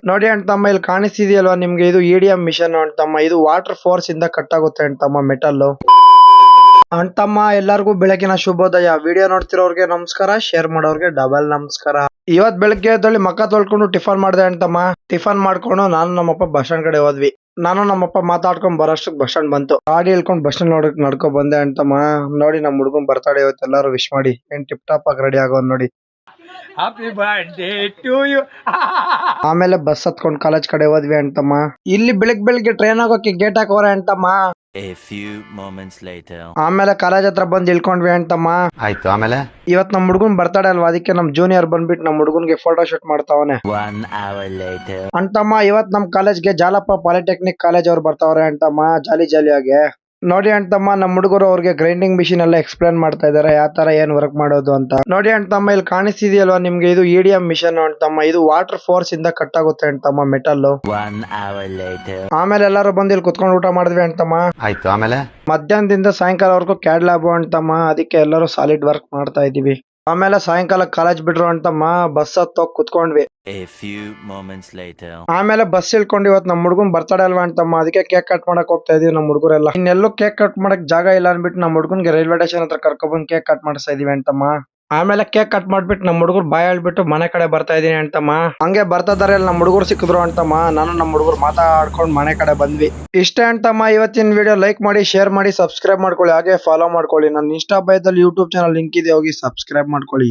ನೋಡಿ ಅಣ್ತಮ್ಮ ಇಲ್ಲಿ ಕಾಣಿಸ್ತಿದೆಯಲ್ವಾ ನಿಮ್ಗೆ, ಇದು EDM ಮಿಷನ್ ಅಣ್ತಮ್ಮ. ಇದು ವಾಟರ್ ಫೋರ್ಸ್ ಇಂದ ಕಟ್ ಆಗುತ್ತೆ ಅಣ್ತಮ್ಮ ಮೆಟಲ್. ಅಣ್ತಮ್ಮ ಎಲ್ಲರಿಗೂ ಬೆಳಗಿನ ಶುಭೋದಯ. ವಿಡಿಯೋ ನೋಡ್ತಿರೋರ್ಗೆ ನಮಸ್ಕಾರ, ಶೇರ್ ಮಾಡೋರ್ಗೆ ಡಬಲ್ ನಮಸ್ಕಾರ. ಇವತ್ ಬೆಳಗ್ಗೆ ಎದ್ದೇಳಿ ಮಕ್ಕ ತೊಳ್ಕೊಂಡು ಟಿಫನ್ ಮಾಡ್ದೆ ಅಣ್ತಮ್ಮ. ಟಿಫನ್ ಮಾಡ್ಕೊಂಡು ನಾನು ನಮ್ಮಪ್ಪ ಬಸ್ ಸ್ಟ್ಯಾಂಡ್ ಕಡೆ ಹೋದ್ವಿ. ನಾನು ನಮ್ಮಪ್ಪ ಮಾತಾಡ್ಕೊಂಡ್ ಬರೋಷ್ಟಕ್ಕೆ ಬಸ್ ಸ್ಟ್ಯಾಂಡ್ ಬಂತು. ಗಾಡಿ ಹೇಳ್ಕೊಂಡು ಬಸ್ ಸ್ಟ್ಯಾಂಡ್ ನಡ್ಕೊ ಬಂದೆ ಅಣ್ತಮ್ಮ. ನೋಡಿ ನಮ್ ಹುಡ್ಗನ್ ಬರ್ತಾಡೆ ಇವತ್ತು, ಎಲ್ಲಾರು ವಿಶ್ ಮಾಡಿ. ಏನ್ ಟಿಪ್ ಟಾಪ್ ಆಗಿ ರೆಡಿ ಆಗೋನ್ ನೋಡಿ. Happy birthday to you. ಆಮೇಲೆ ಬಸ್ ಹತ್ಕೊಂಡ್ ಕಾಲೇಜ್ ಕಡೆ ಹೋದ್ವಿ ಅಣ್ತಮ್ಮ. ಇಲ್ಲಿ ಬೆಳಿಗ್ಗೆ ಟ್ರೈನ್ ಆಗೋಕೆ ಗೇಟ್ ಹಾಕೋರೆ ಅಣ್ತಮ್ಮ. A few moments later. ಆಮೇಲೆ ಕಾಲೇಜ್ ಹತ್ರ ಬಂದ್ ಇಳ್ಕೊಂಡ್ವಿ ಅಣ್ತಮ್ಮ. ಆಯ್ತು. ಆಮೇಲೆ ಇವತ್ ನಮ್ ಹುಡ್ಗನ್ ಬರ್ತಾಡೆ ಅಲ್ವಾ, ಅದಕ್ಕೆ ನಮ್ ಜೂನಿಯರ್ ಬಂದ್ಬಿಟ್ಟು ನಮ್ ಹುಡ್ಗನ್ಗೆ ಫೋಟೋ ಶೂಟ್ ಮಾಡ್ತಾವನೆ. 1 hour later. ಅಣ್ತಮ್ಮ ಇವತ್ ನಮ್ ಕಾಲೇಜ್ಗೆ ಜಾಲಪ್ಪ ಪಾಲಿಟೆಕ್ನಿಕ್ ಕಾಲೇಜ್ ಅವ್ರು ಬರ್ತಾವ್ರೆ ಅಣ್ತಮ್ಮ, ಜಾಲಿಯಾಗಿ. ನೋಡಿ ಅಣ್ತಮ್ಮ ನಮ್ ಹುಡುಗರು ಅವ್ರಿಗೆ ಗ್ರೈಂಡಿಂಗ್ ಮಿಷಿನ್ ಎಲ್ಲ ಎಕ್ಸ್ಪ್ಲೇನ್ ಮಾಡ್ತಾ ಇದಾರೆ, ಯಾವ ತರ ಏನ್ ವರ್ಕ್ ಮಾಡೋದು ಅಂತ. ನೋಡಿ ಅಣ್ತಮ್ಮ ಇಲ್ಲಿ ಕಾಣಿಸ್ತಿದೆಯಲ್ವಾ ನಿಮ್ಗೆ, ಇದು EDM ಮಿಷನ್ ಅಣ್ತಮ್ಮ. ಇದು ವಾಟರ್ ಫೋರ್ಸ್ ಇಂದ ಕಟ್ ಆಗುತ್ತೆ ಅಣ್ತಮ್ಮ ಮೆಟಲ್. 1 hour later. ಆಮೇಲೆ ಎಲ್ಲಾರು ಬಂದು ಇಲ್ಲಿ ಕುತ್ಕೊಂಡು ಊಟ ಮಾಡಿದ್ವಿ ಅಣ್ತಮ್ಮ. ಆಯ್ತು. ಆಮೇಲೆ ಮಧ್ಯಾಹ್ನದಿಂದ ಸಾಯಂಕಾಲವರೆಗೂ ಕ್ಯಾಡ್ ಲ್ಯಾಬ್ ಅಣ್ತಮ್ಮ, ಅದಕ್ಕೆ ಎಲ್ಲರೂ ಸಾಲಿಡ್ ವರ್ಕ್ ಮಾಡ್ತಾ ಇದೀವಿ. ಆಮೇಲೆ ಸಾಯಂಕಾಲ ಕಾಲೇಜ್ ಬಿಟ್ರು ಅಣ್ತಮ್ಮ, ಬಸ್ ಹತ್ತೋಗ್ ಕುತ್ಕೊಂಡ್ವಿ. A few moments later. ಆಮೇಲೆ ಬಸ್ ಇಳ್ಕೊಂಡು ಇವತ್ತು ನಮ್ ಹುಡ್ಗನ್ ಬರ್ತಾಡೆ ಅಲ್ವಾ ಅಣ್ತಮ್ಮ, ಅದಕ್ಕೆ ಕೇಕ್ ಕಟ್ ಮಾಡಕ್ ಹೋಗ್ತಾ ಇದೀವಿ ನಮ್ ಹುಡುಗರೆಲ್ಲ. ಇನ್ನೆಲ್ಲೂ ಕೇಕ್ ಕಟ್ ಮಾಡಕ್ ಜಾಗ ಇಲ್ಲ ಅನ್ಬಿಟ್ಟು ನಮ್ ಹುಡ್ಗನ್ಗೆ ರೈಲ್ವೆ ಸ್ಟೇಷನ್ ಹತ್ರ ಕರ್ಕೊಬಂದ್ ಕೇಕ್ ಕಟ್ ಮಾಡಿಸ್ತಾ ಇದೀವಿ ಅಣ್ತಮ್ಮ. ಆಮೇಲೆ ಕೇಕ್ ಕಟ್ ಮಾಡ್ಬಿಟ್ಟು ನಮ್ ಹುಡುಗರು ಬಾಯ್ ಹೇಳ್ಬಿಟ್ಟು ಮನೆ ಕಡೆ ಬರ್ತಾ ಇದೀನಿ ಅಣ್ತಮ್ಮ. ಹಂಗೆ ಬರ್ತಾ ಇದಾರೆ ನಮ್ ಹುಡುಗರು ಸಿಕ್ಕಿದ್ರು ಅಣ್ತಮ್ಮ. ನಾನು ನಮ್ ಹುಡುಗರು ಮಾತಾಡ್ಕೊಂಡು ಮನೆ ಕಡೆ ಬಂದ್ವಿ. ಇಷ್ಟೇ ಅಣ್ತಮ್ಮ ಇವತ್ತಿನ ವಿಡಿಯೋ. ಲೈಕ್ ಮಾಡಿ, ಶೇರ್ ಮಾಡಿ, ಸಬ್ಸ್ಕ್ರೈಬ್ ಮಾಡ್ಕೊಳ್ಳಿ, ಹಾಗೆ ಫಾಲೋ ಮಾಡ್ಕೊಳ್ಳಿ. ನನ್ನ ಇನ್ಸ್ಟಾ ಬೈದಲ್ಲಿ ಯೂಟ್ಯೂಬ್ ಚಾನಲ್ ಲಿಂಕ್ ಇದೆ, ಹೋಗಿ ಸಬ್ಸ್ಕ್ರೈಬ್ ಮಾಡ್ಕೊಳ್ಳಿ.